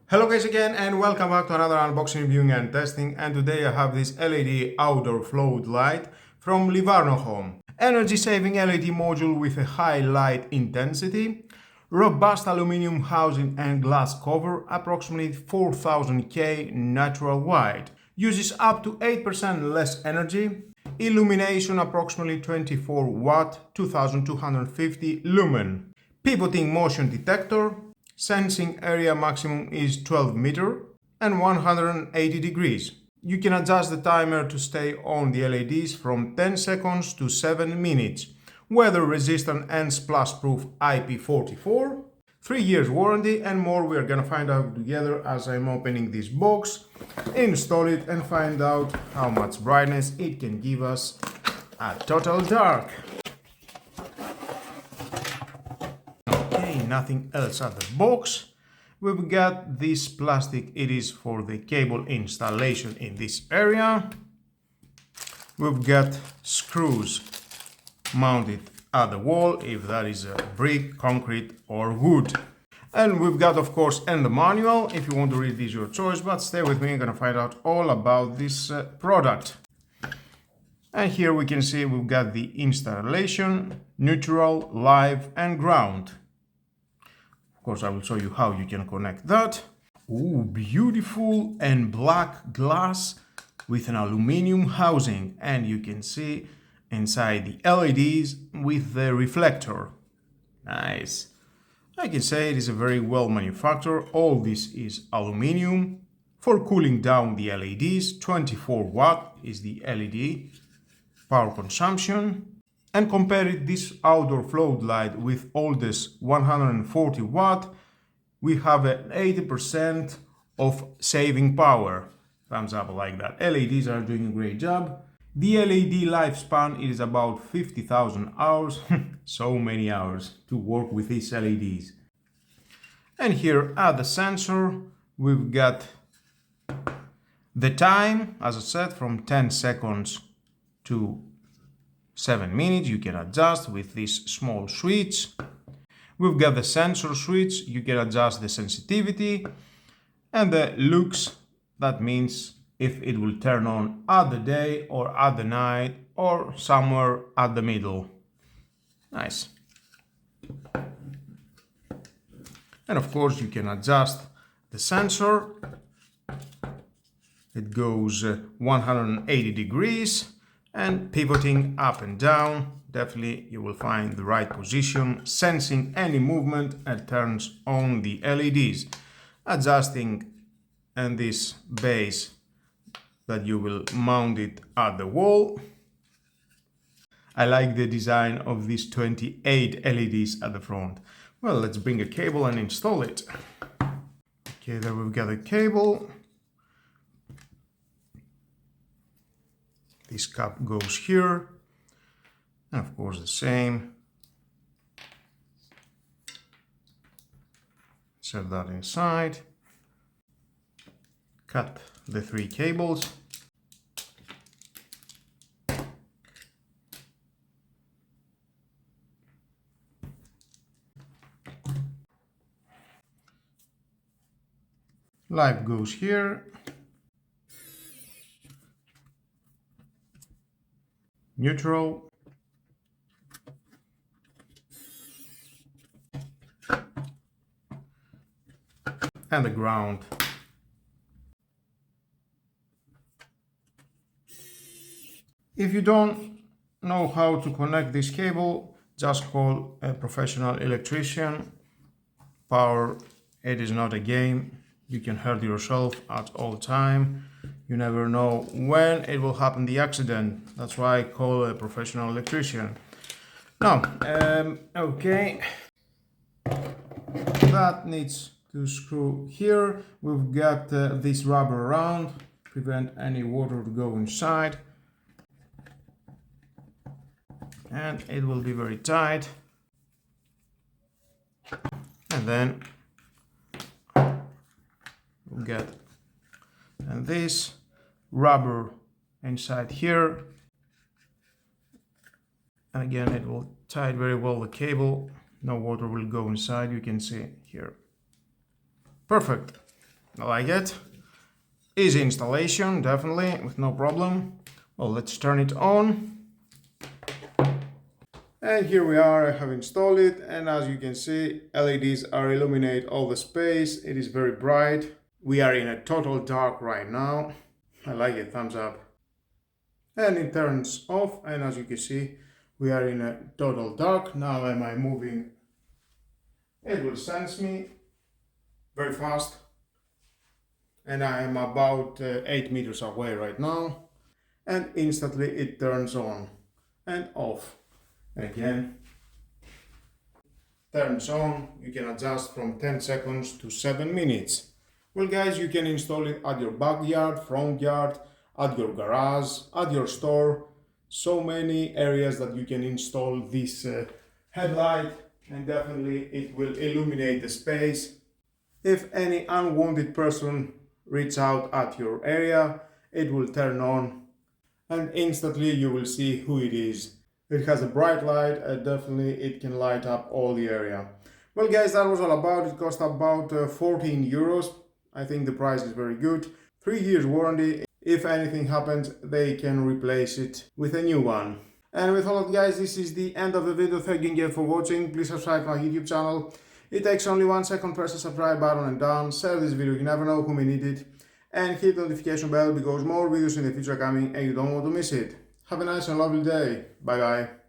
Hello guys again and welcome back to another unboxing, reviewing and testing, and today I have this LED outdoor floodlight from Livarno home. Energy saving LED module with a high light intensity, robust aluminum housing and glass cover, approximately 4000 K natural white, uses up to 8% less energy, illumination approximately 24 watt, 2250 lumen, pivoting motion detector, sensing area maximum is 12 meter and 180 degrees. You can adjust the timer to stay on the LEDs from 10 seconds to 7 minutes. Weather resistant and splash proof IP44. 3 years warranty and more we are gonna find out together as I'm opening this box, install it and find out how much brightness it can give us at total dark. Nothing else at the box. We've got this plastic, it is for the cable installation in this area. We've got screws mounted at the wall, if that is a brick, concrete or wood. And we've got, of course, and the manual. If you want to read this, your choice, but stay with me, I'm gonna find out all about this product. And here we can see we've got the installation, neutral, live and ground. Of course, I will show you how you can connect that. Ooh, beautiful and black glass with an aluminum housing. And you can see inside the LEDs with the reflector. Nice. I can say it is a very well manufactured. All this is aluminum. For cooling down the LEDs, 24 watt is the LED power consumption. And compare this outdoor floodlight with oldest 140 watt, we have an 80% of saving power. Thumbs up like that. LEDs are doing a great job. The LED lifespan is about 50,000 hours. So many hours to work with these LEDs. And here at the sensor, we've got the time, as I said, from 10 seconds to 7 minutes. You can adjust with this small switch. We've got the sensor switch, you can adjust the sensitivity, and the lux, that means if it will turn on at the day or at the night or somewhere at the middle. Nice. And of course you can adjust the sensor. It goes 180 degrees. And pivoting up and down, definitely you will find the right position, sensing any movement and turns on the LEDs. Adjusting and this base that you will mount it at the wall. I like the design of these 28 LEDs at the front. Well, let's bring a cable and install it. Okay, there we've got a cable. This cap goes here, and of course the same. Set that inside. Cut the 3 cables. Live goes here. Neutral. And the ground. If you don't know how to connect this cable, just call a professional electrician. Power, it is not a game. You can hurt yourself at all time. You never know when it will happen, the accident. That's why I call a professional electrician. Now, okay, that needs to screw here. We've got this rubber around, prevent any water to go inside. And it will be very tight. And then we'll get and this rubber inside here, and again it will tie very well the cable, no water will go inside, you can see here. Perfect. I like it. Easy installation, definitely, with no problem. Well, let's turn it on. And here we are, I have installed it, and as you can see, LEDs are illuminate all the space. It is very bright. We are in a total dark right now. I like it, thumbs up. And it turns off, and as you can see, we are in a total dark. Now am I moving? It will sense me very fast. And I am about 8 meters away right now. And instantly it turns on and off. Again, turns on. You can adjust from 10 seconds to 7 minutes. Well guys, you can install it at your backyard, front yard, at your garage, at your store. So many areas that you can install this headlight, and definitely it will illuminate the space. If any unwanted person reaches out at your area, it will turn on and instantly you will see who it is. It has a bright light and definitely it can light up all the area. Well guys, that was all about it. Cost about 14 euros. I think the price is very good. 3 years warranty. If anything happens, they can replace it with a new one. And with all that guys, this is the end of the video. Thank you again for watching. Please subscribe to my YouTube channel. It takes only 1 second. Press the subscribe button and done. Share this video, you never know who may need it. And hit the notification bell because more videos in the future are coming and you don't want to miss it. Have a nice and lovely day. Bye bye.